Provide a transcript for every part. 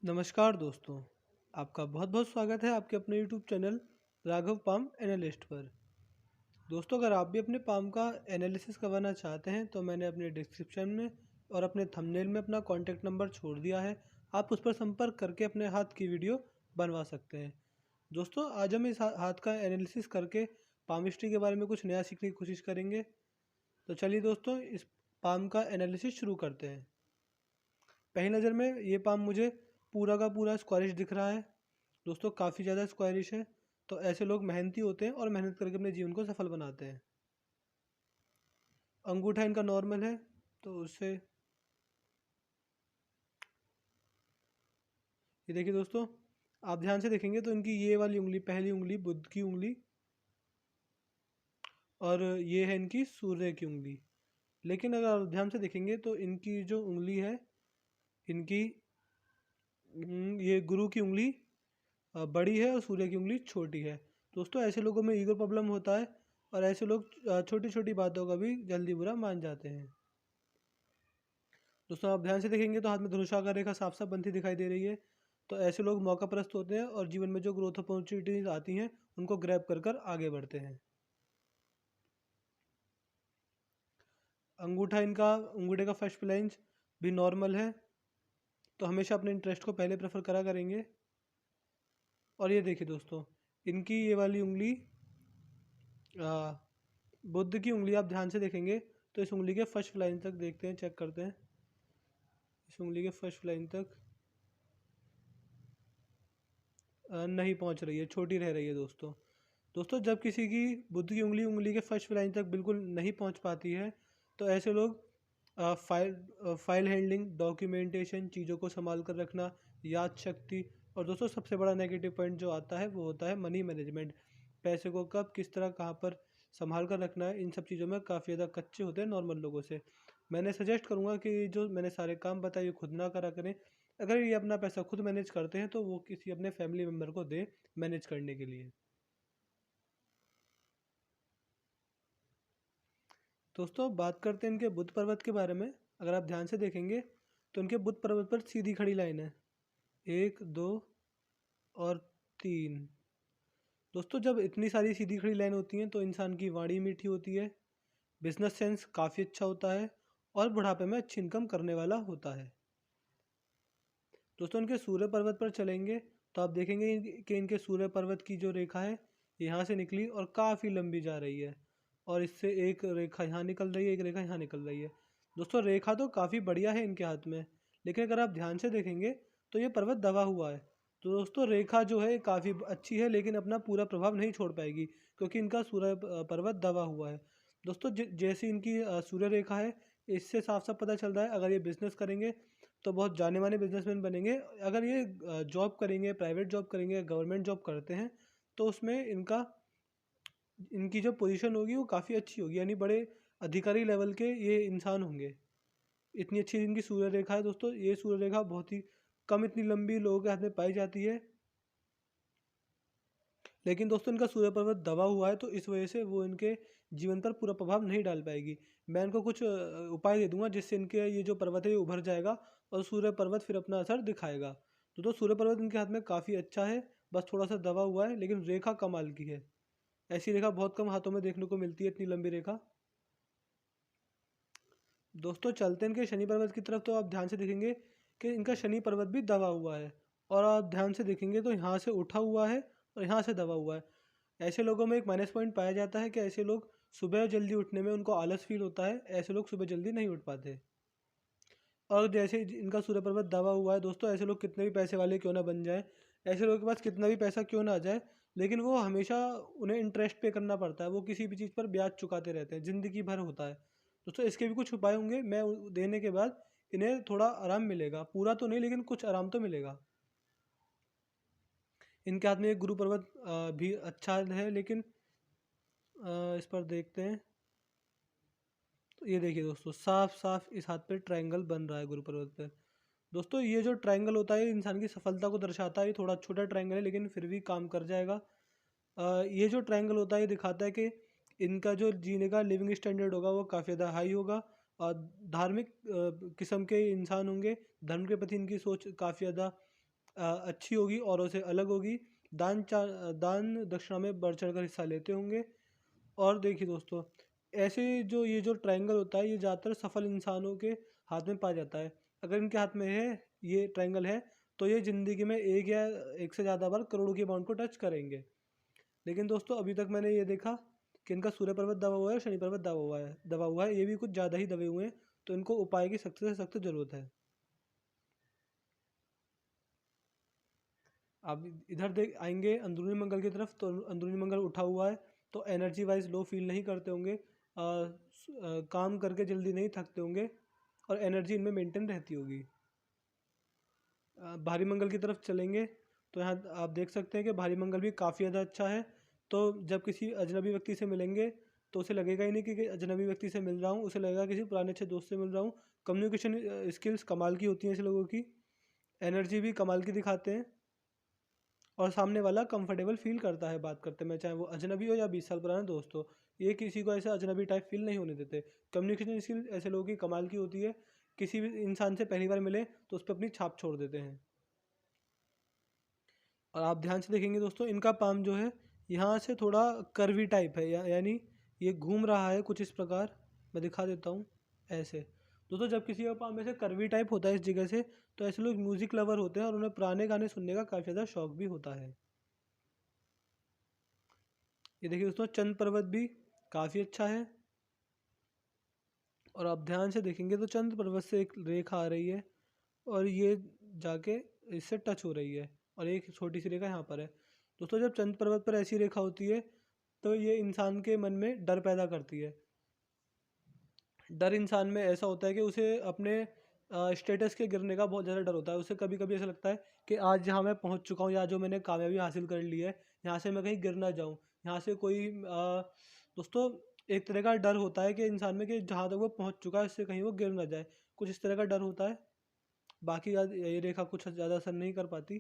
नमस्कार दोस्तों, आपका बहुत बहुत स्वागत है आपके अपने YouTube channel Raghav palm analyst पर। दोस्तों, अगर आप भी अपने पाम का एनालिसिस करवाना चाहते हैं तो मैंने अपने डिस्क्रिप्शन में और अपने थंबनेल में अपना कॉन्टैक्ट नंबर छोड़ दिया है। आप उस पर संपर्क करके अपने हाथ की वीडियो बनवा सकते हैं। दोस्तों, आज हम इस हाथ का एनालिसिस करके पामिस्ट्री के बारे में कुछ नया सीखने की कोशिश करेंगे। तो चलिए दोस्तों, इस पाम का एनालिसिस शुरू करते हैं। पहली नज़र में ये पाम मुझे पूरा का पूरा स्क्वायरिश दिख रहा है। दोस्तों, काफ़ी ज़्यादा स्क्वायरिश है। तो ऐसे लोग मेहनती होते हैं और मेहनत करके अपने जीवन को सफल बनाते हैं। अंगूठा इनका नॉर्मल है, तो उससे ये देखिए दोस्तों, आप ध्यान से देखेंगे तो इनकी ये वाली उंगली, पहली उंगली बुध की उंगली, और ये है इनकी सूर्य की उंगली। लेकिन अगर आप ध्यान से देखेंगे तो इनकी जो उंगली है, इनकी ये गुरु की उंगली बड़ी है और सूर्य की उंगली छोटी है। दोस्तों, ऐसे लोगों में ईगो प्रॉब्लम होता है और ऐसे लोग छोटी छोटी बातों का भी जल्दी बुरा मान जाते हैं। दोस्तों, आप ध्यान से देखेंगे तो हाथ में धनुषाकार रेखा साफ साफ बनती दिखाई दे रही है। तो ऐसे लोग मौका परस्त होते हैं और जीवन में जो ग्रोथ अपॉर्चुनिटीज आती हैं उनको ग्रैब कर कर आगे बढ़ते हैं। अंगूठा इनका, अंगूठे का फर्स्ट फ्लैंज भी नॉर्मल है। तो हमेशा अपने इंटरेस्ट को पहले प्रेफर करा करेंगे। और ये देखिए दोस्तों, इनकी ये वाली उंगली, बुद्ध की उंगली, आप ध्यान से देखेंगे तो इस उंगली के फर्स्ट लाइन तक देखते हैं, चेक करते हैं। इस उंगली के फर्स्ट लाइन तक नहीं पहुंच रही है, छोटी रह रही है। दोस्तों, जब किसी की बुद्ध की उंगली उंगली के फर्स्ट लाइन तक बिल्कुल नहीं पहुंच पाती है तो ऐसे लोग फाइल हैंडलिंग, डॉक्यूमेंटेशन, चीज़ों को संभाल कर रखना, याद शक्ति, और दोस्तों सबसे बड़ा नेगेटिव पॉइंट जो आता है वो होता है मनी मैनेजमेंट। पैसे को कब किस तरह कहाँ पर संभाल कर रखना है, इन सब चीज़ों में काफ़ी ज़्यादा कच्चे होते हैं नॉर्मल लोगों से। मैंने सजेस्ट करूँगा कि जो मैंने सारे काम बताए ये खुद ना करा करें। अगर ये अपना पैसा खुद मैनेज करते हैं तो वो किसी अपने फैमिली मेम्बर को दे मैनेज करने के लिए। दोस्तों, बात करते हैं इनके बुद्ध पर्वत के बारे में। अगर आप ध्यान से देखेंगे तो इनके बुद्ध पर्वत पर सीधी खड़ी लाइन है, 1 2 और 3। दोस्तों, जब इतनी सारी सीधी खड़ी लाइन होती हैं तो इंसान की वाणी मीठी होती है, बिजनेस सेंस काफ़ी अच्छा होता है और बुढ़ापे में अच्छी इनकम करने वाला होता है। दोस्तों, इनके सूर्य पर्वत पर चलेंगे तो आप देखेंगे कि इनके सूर्य पर्वत की जो रेखा है यहाँ से निकली और काफ़ी लंबी जा रही है, और इससे एक रेखा यहाँ निकल रही है, एक रेखा यहाँ निकल रही है। दोस्तों, रेखा तो काफ़ी बढ़िया है इनके हाथ में, लेकिन अगर आप ध्यान से देखेंगे तो ये पर्वत दबा हुआ है। तो दोस्तों, रेखा जो है काफ़ी अच्छी है लेकिन अपना पूरा प्रभाव नहीं छोड़ पाएगी क्योंकि इनका सूर्य पर्वत दबा हुआ है। दोस्तों, जैसी इनकी सूर्य रेखा है, इससे साफ साफ पता चल रहा है अगर ये बिजनेस करेंगे तो बहुत जाने माने बिजनेसमैन बनेंगे। अगर ये जॉब करेंगे, प्राइवेट जॉब करेंगे, गवर्नमेंट जॉब करते हैं तो उसमें इनकी जो पोजीशन होगी वो काफ़ी अच्छी होगी, यानी बड़े अधिकारी लेवल के ये इंसान होंगे। इतनी अच्छी इनकी सूर्य रेखा है। दोस्तों, ये सूर्य रेखा बहुत ही कम इतनी लंबी लोगों के हाथ में पाई जाती है, लेकिन दोस्तों इनका सूर्य पर्वत दबा हुआ है तो इस वजह से वो इनके जीवन पर पूरा प्रभाव नहीं डाल पाएगी। मैं इनको कुछ उपाय दे दूंगा जिससे इनके ये जो पर्वत है ये उभर जाएगा और सूर्य पर्वत फिर अपना असर दिखाएगा। तो सूर्य पर्वत इनके हाथ में काफ़ी अच्छा है, बस थोड़ा सा दबा हुआ है, लेकिन रेखा कमाल की है। ऐसी रेखा बहुत कम हाथों में देखने को मिलती है, इतनी लंबी रेखा। दोस्तों, चलते हैं इनके शनि पर्वत की तरफ तो आप ध्यान से देखेंगे कि इनका शनि पर्वत भी दबा हुआ है, और आप ध्यान से देखेंगे तो यहाँ से उठा हुआ है और यहाँ से दबा हुआ है। ऐसे लोगों में एक माइनस पॉइंट पाया जाता है कि ऐसे लोग सुबह जल्दी उठने में उनको आलस फील होता है, ऐसे लोग सुबह जल्दी नहीं उठ पाते। और जैसे इनका सूर्य पर्वत दबा हुआ है दोस्तों, ऐसे लोग कितने भी पैसे वाले क्यों ना बन जाए, ऐसे लोगों के पास कितना भी पैसा क्यों ना आ जाए, लेकिन वो हमेशा उन्हें इंटरेस्ट पे करना पड़ता है। वो किसी भी चीज़ पर ब्याज चुकाते रहते हैं, ज़िंदगी भर होता है। दोस्तों, इसके भी कुछ उपाय होंगे, मैं देने के बाद इन्हें थोड़ा आराम मिलेगा, पूरा तो नहीं लेकिन कुछ आराम तो मिलेगा। इनके हाथ में एक गुरु पर्वत भी अच्छा है, लेकिन इस पर देखते हैं तो ये देखिए दोस्तों, साफ साफ इस हाथ पे ट्रायंगल बन रहा है गुरु पर्वत पे। दोस्तों, ये जो ट्रायंगल होता है इंसान की सफलता को दर्शाता है। ये थोड़ा छोटा ट्रायंगल है लेकिन फिर भी काम कर जाएगा। ये जो ट्रायंगल होता है ये दिखाता है कि इनका जो जीने का लिविंग स्टैंडर्ड होगा वो काफ़ी ज़्यादा हाई होगा, और धार्मिक किस्म के इंसान होंगे। धर्म के प्रति इनकी सोच काफ़ी ज़्यादा अच्छी होगी, औरों से अलग होगी, दान दक्षिणा में बढ़ चढ़ कर हिस्सा लेते होंगे। और देखिए दोस्तों, ऐसे जो ये जो ट्रायंगल होता है ये ज़्यादातर सफल इंसानों के हाथ में पाया जाता है। अगर इनके हाथ में है, ये ट्रायंगल है, तो ये ज़िंदगी में एक या एक से ज़्यादा बार करोड़ों की अमाउंट को टच करेंगे। लेकिन दोस्तों अभी तक मैंने ये देखा कि इनका सूर्य पर्वत दबा हुआ है, शनि पर्वत दबा हुआ है, ये भी कुछ ज़्यादा ही दबे हुए हैं। तो इनको उपाय की सख्त से सख्त ज़रूरत है। आप इधर देख आएंगे अंदरूनी मंगल की तरफ, तो अंदरूनी मंगल उठा हुआ है, तो एनर्जी वाइज लो फील नहीं करते होंगे, काम करके जल्दी नहीं थकते होंगे, और एनर्जी इनमें मेंटेन रहती होगी। भारी मंगल की तरफ चलेंगे तो यहाँ आप देख सकते हैं कि भारी मंगल भी काफ़ी ज़्यादा अच्छा है। तो जब किसी अजनबी व्यक्ति से मिलेंगे तो उसे लगेगा ही नहीं कि अजनबी व्यक्ति से मिल रहा हूँ, उसे लगेगा किसी पुराने अच्छे दोस्त से मिल रहा हूँ। कम्युनिकेशन स्किल्स कमाल की होती हैं ऐसे लोगों की, एनर्जी भी कमाल की दिखाते हैं, और सामने वाला कंफर्टेबल फील करता है बात करते में, चाहे वो अजनबी हो या 20 साल पुराना दोस्त हो। ये किसी को ऐसा अजनबी टाइप फील नहीं होने देते। कम्युनिकेशन स्किल ऐसे लोगों की कमाल की होती है, किसी भी इंसान से पहली बार मिले तो उस पर अपनी छाप छोड़ देते हैं। और आप ध्यान से देखेंगे दोस्तों, इनका पाम जो है यहाँ से थोड़ा कर्वी टाइप है, यानी ये घूम रहा है कुछ इस प्रकार। मैं दिखा देता हूँ ऐसे। दोस्तों जब किसी का पाम ऐसे कर्वी टाइप होता है इस जगह से, तो ऐसे लोग म्यूज़िक लवर होते हैं और उन्हें पुराने गाने सुनने का काफ़ी ज़्यादा शौक भी होता है। ये देखिए दोस्तों, चंद पर्वत भी काफ़ी अच्छा है। और आप ध्यान से देखेंगे तो चंद पर्वत से एक रेखा आ रही है, और ये जाके इससे टच हो रही है, और एक छोटी सी रेखा यहाँ पर है। दोस्तों जब चंद पर्वत पर ऐसी रेखा होती है तो ये इंसान के मन में डर पैदा करती है। डर इंसान में ऐसा होता है कि उसे अपने स्टेटस के गिरने का बहुत ज़्यादा डर होता है। उसे कभी कभी ऐसा लगता है कि आज जहाँ मैं पहुँच चुका हूँ या जो मैंने कामयाबी हासिल कर ली है, यहाँ से मैं कहीं गिर ना जाऊँ, यहाँ से कोई दोस्तों एक तरह का डर होता है कि इंसान में कि जहाँ तक वो पहुँच चुका है इससे कहीं वो गिर ना जाए, कुछ इस तरह का डर होता है। बाकी ये रेखा कुछ ज़्यादा असर नहीं कर पाती।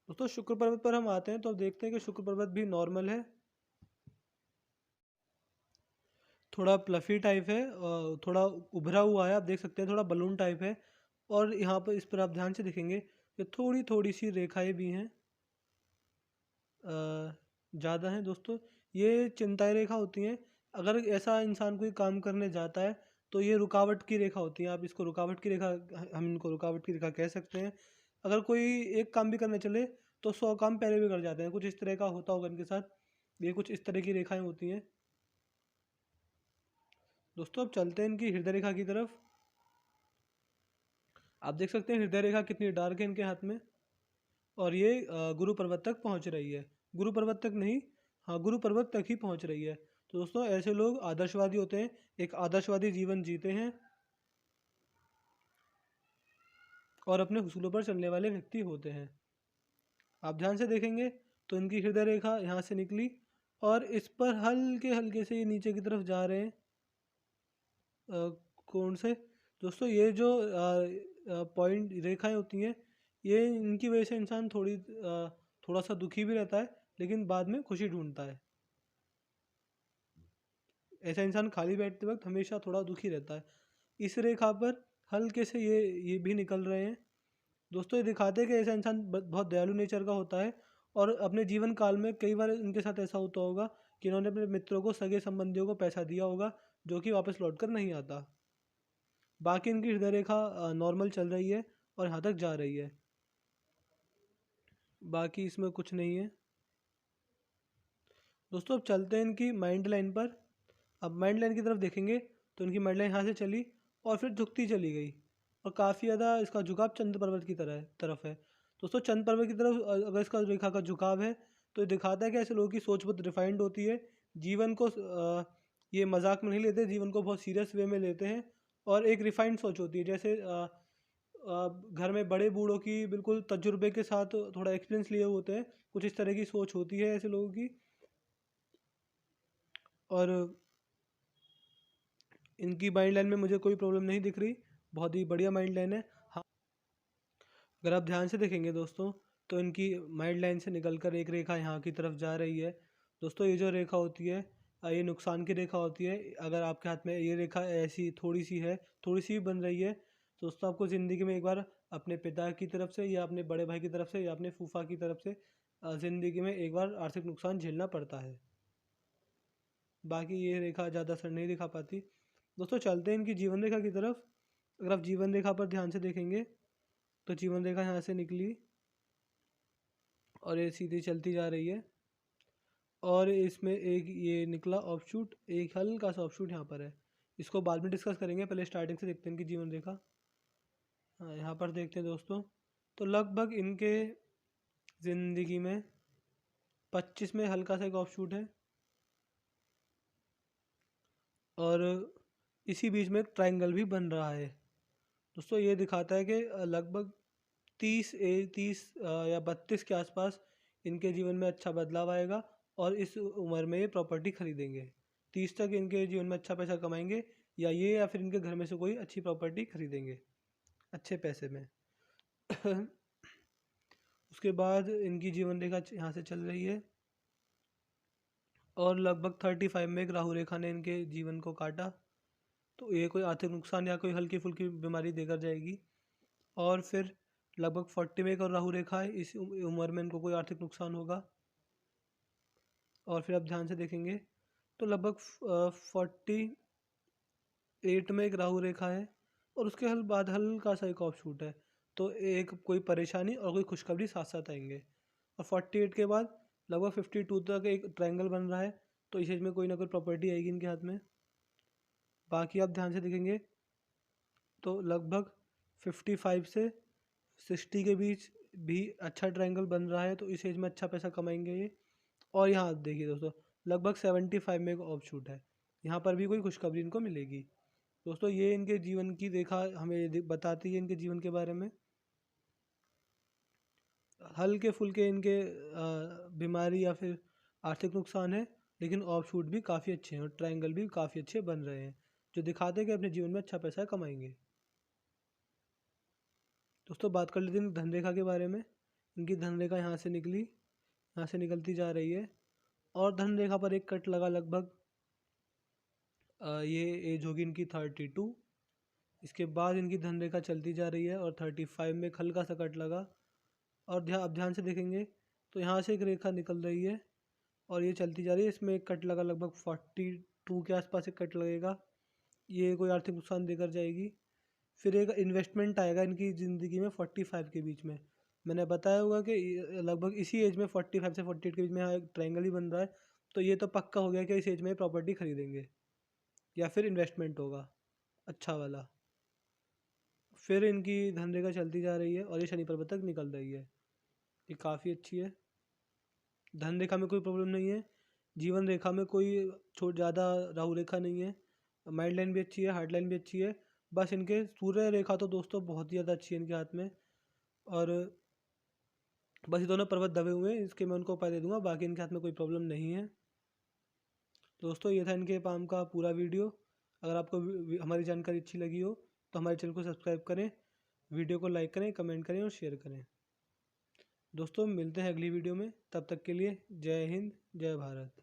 दोस्तों शुक्र पर्वत पर हम आते हैं तो अब देखते हैं कि शुक्र पर्वत भी नॉर्मल है, थोड़ा प्लफी टाइप है, और थोड़ा उभरा हुआ है, आप देख सकते हैं थोड़ा बलून टाइप है। और यहाँ पर इस पर आप ध्यान से देखेंगे कि थोड़ी थोड़ी सी रेखाएं भी हैं, ज़्यादा हैं दोस्तों। ये चिंताएं रेखा होती हैं। अगर ऐसा इंसान कोई काम करने जाता है तो ये रुकावट की रेखा होती है, आप इसको रुकावट की रेखा, हम इनको रुकावट की रेखा कह सकते हैं। अगर कोई एक काम भी करने चले तो 100 काम पहले भी कर जाते हैं, कुछ इस तरह का होता होगा इनके साथ। ये कुछ इस तरह की रेखाएं होती हैं। दोस्तों अब चलते हैं इनकी हृदय रेखा की तरफ। आप देख सकते हैं हृदय रेखा कितनी डार्क है इनके हाथ में, और ये गुरु पर्वत तक पहुंच रही है। गुरु पर्वत तक नहीं, हाँ गुरु पर्वत तक ही पहुंच रही है। तो दोस्तों ऐसे लोग आदर्शवादी होते हैं, एक आदर्शवादी जीवन जीते हैं, और अपने हुसूलों पर चलने वाले व्यक्ति होते हैं। आप ध्यान से देखेंगे तो इनकी हृदय रेखा यहाँ से निकली, और इस पर हल्के हल्के से ये नीचे की तरफ जा रहे हैं। कौन से दोस्तों, ये जो पॉइंट रेखाएं होती हैं, ये इनकी वजह से इंसान थोड़ा सा दुखी भी रहता है, लेकिन बाद में खुशी ढूंढता है। ऐसा इंसान खाली बैठते वक्त हमेशा थोड़ा दुखी रहता है। इस रेखा पर हल्के से ये भी निकल रहे हैं। दोस्तों ये दिखाते हैं कि ऐसा इंसान बहुत दयालु नेचर का होता है, और अपने जीवन काल में कई बार इनके साथ ऐसा होता होगा कि इन्होंने अपने मित्रों को, सगे संबंधियों को पैसा दिया होगा जो कि वापस लौट कर नहीं आता। बाकी इनकी हृदय रेखा नॉर्मल चल रही है और यहाँ तक जा रही है, बाकी इसमें कुछ नहीं है। दोस्तों अब चलते हैं इनकी माइंड लाइन पर। अब माइंड लाइन की तरफ देखेंगे तो इनकी माइंड लाइन यहाँ से चली और फिर झुकती चली गई, और काफ़ी ज़्यादा इसका झुकाव चंद्र पर्वत की तरफ है। दोस्तों चंद्र पर्वत की तरफ अगर इसका रेखा का झुकाव है तो ये दिखाता है कि ऐसे लोगों की सोच बहुत रिफाइंड होती है। जीवन को ये मजाक में नहीं लेते, जीवन को बहुत सीरियस वे में लेते हैं, और एक रिफाइंड सोच होती है। जैसे घर में बड़े बूढ़ों की बिल्कुल तजुर्बे के साथ थोड़ा एक्सपीरियंस लिए होते हैं, कुछ इस तरह की सोच होती है ऐसे लोगों की। और इनकी माइंड लाइन में मुझे कोई प्रॉब्लम नहीं दिख रही, बहुत ही बढ़िया माइंड लाइन है। हाँ, अगर आप ध्यान से देखेंगे दोस्तों तो इनकी माइंड लाइन से निकलकर एक रेखा यहाँ की तरफ जा रही है। दोस्तों ये जो रेखा होती है ये नुकसान की रेखा होती है। अगर आपके हाथ में ये रेखा ऐसी थोड़ी सी है, थोड़ी सी भी बन रही है, तो दोस्तों आपको ज़िंदगी में एक बार अपने पिता की तरफ से या अपने बड़े भाई की तरफ से या अपने फूफा की तरफ से ज़िंदगी में एक बार आर्थिक नुकसान झेलना पड़ता है। बाकी ये रेखा ज़्यादा असर नहीं दिखा पाती। दोस्तों चलते हैं इनकी जीवन रेखा की तरफ। अगर आप जीवन रेखा पर ध्यान से देखेंगे तो जीवन रेखा यहाँ से निकली और ये सीधी चलती जा रही है और इसमें एक ये निकला ऑफशूट, एक हल्का सा ऑफशूट यहाँ पर है। इसको बाद में डिस्कस करेंगे, पहले स्टार्टिंग से देखते हैं इनकी जीवन रेखा। हाँ, यहाँ पर देखते हैं दोस्तों, तो लगभग इनके ज़िंदगी में 25 में हल्का सा एक ऑफशूट है और इसी बीच में एक ट्रायंगल भी बन रहा है। दोस्तों ये दिखाता है कि लगभग 30 या 32 के आसपास इनके जीवन में अच्छा बदलाव आएगा और इस उम्र में ये प्रॉपर्टी खरीदेंगे। 30 तक इनके जीवन में अच्छा पैसा कमाएंगे या ये या फिर इनके घर में से कोई अच्छी प्रॉपर्टी खरीदेंगे अच्छे पैसे में। उसके बाद इनकी जीवन रेखा यहाँ से चल रही है और लगभग 35 में एक राहु रेखा ने इनके जीवन को काटा, तो ये कोई आर्थिक नुकसान या कोई हल्की फुल्की बीमारी देकर जाएगी। और फिर लगभग 40 में एक और राहु रेखा है, इस उम्र में इनको कोई आर्थिक नुकसान होगा। और फिर आप ध्यान से देखेंगे तो लगभग 48 में एक राहु रेखा है और उसके बाद हल्का सा एक ऑफशूट है, तो एक कोई परेशानी और कोई खुशखबरी साथ साथ आएंगे। और 48 के बाद लगभग 52 तक एक ट्रायंगल बन रहा है, तो इस एज में कोई ना कोई प्रॉपर्टी आएगी इनके हाथ में। बाकी आप ध्यान से देखेंगे तो लगभग 55 से 60 के बीच भी अच्छा ट्रायंगल बन रहा है, तो इस एज में अच्छा पैसा कमाएंगे ये। और यहाँ देखिए दोस्तों, लगभग 75 में एक ऑफशूट है, यहाँ पर भी कोई खुशखबरी इनको मिलेगी। दोस्तों ये इनके जीवन की रेखा हमें बताती है इनके जीवन के बारे में। हल्के फुल्के इनके बीमारी या फिर आर्थिक नुकसान है, लेकिन ऑफशूट भी काफ़ी अच्छे हैं और ट्रायंगल भी काफ़ी अच्छे बन रहे हैं, जो दिखाते हैं कि अपने जीवन में अच्छा पैसा कमाएंगे। दोस्तों बात कर लेते हैं धन रेखा के बारे में। इनकी धन रेखा यहाँ से निकली, यहाँ से निकलती जा रही है और धन रेखा पर एक कट लगा लगभग ये एज होगी इनकी 32। इसके बाद इनकी धन रेखा चलती जा रही है और 35 में एक हल्का सा कट लगा और आप ध्यान से देखेंगे तो यहाँ से एक रेखा निकल रही है और ये चलती जा रही है, इसमें एक कट लगा लगभग 42 के आसपास एक कट लगेगा, ये कोई आर्थिक नुकसान देकर जाएगी। फिर एक इन्वेस्टमेंट आएगा इनकी ज़िंदगी में 45 के बीच में। मैंने बताया होगा कि लगभग इसी एज में 45 से 48 के बीच में यहाँ एक ट्रायंगल ही बन रहा है, तो ये तो पक्का हो गया कि इस एज में प्रॉपर्टी खरीदेंगे या फिर इन्वेस्टमेंट होगा अच्छा वाला। फिर इनकी धन रेखा चलती जा रही है और ये शनि पर्वत तक निकल रही है, ये काफ़ी अच्छी है। धन रेखा में कोई प्रॉब्लम नहीं है, जीवन रेखा में कोई छोट ज़्यादा राहु रेखा नहीं है, माइंड लाइन भी अच्छी है, हार्ड लाइन भी अच्छी है। बस इनके सूर्य रेखा तो दोस्तों बहुत ही ज़्यादा अच्छी है इनके हाथ में, और बस ये दोनों पर्वत दबे हुए हैं, इसके मैं उनको उपाय दे दूंगा, बाकी इनके हाथ में कोई प्रॉब्लम नहीं है। दोस्तों ये था इनके पाम का पूरा वीडियो। अगर आपको हमारी जानकारी अच्छी लगी हो तो हमारे चैनल को सब्सक्राइब करें, वीडियो को लाइक करें, कमेंट करें और शेयर करें। दोस्तों मिलते हैं अगली वीडियो में, तब तक के लिए जय हिंद जय भारत।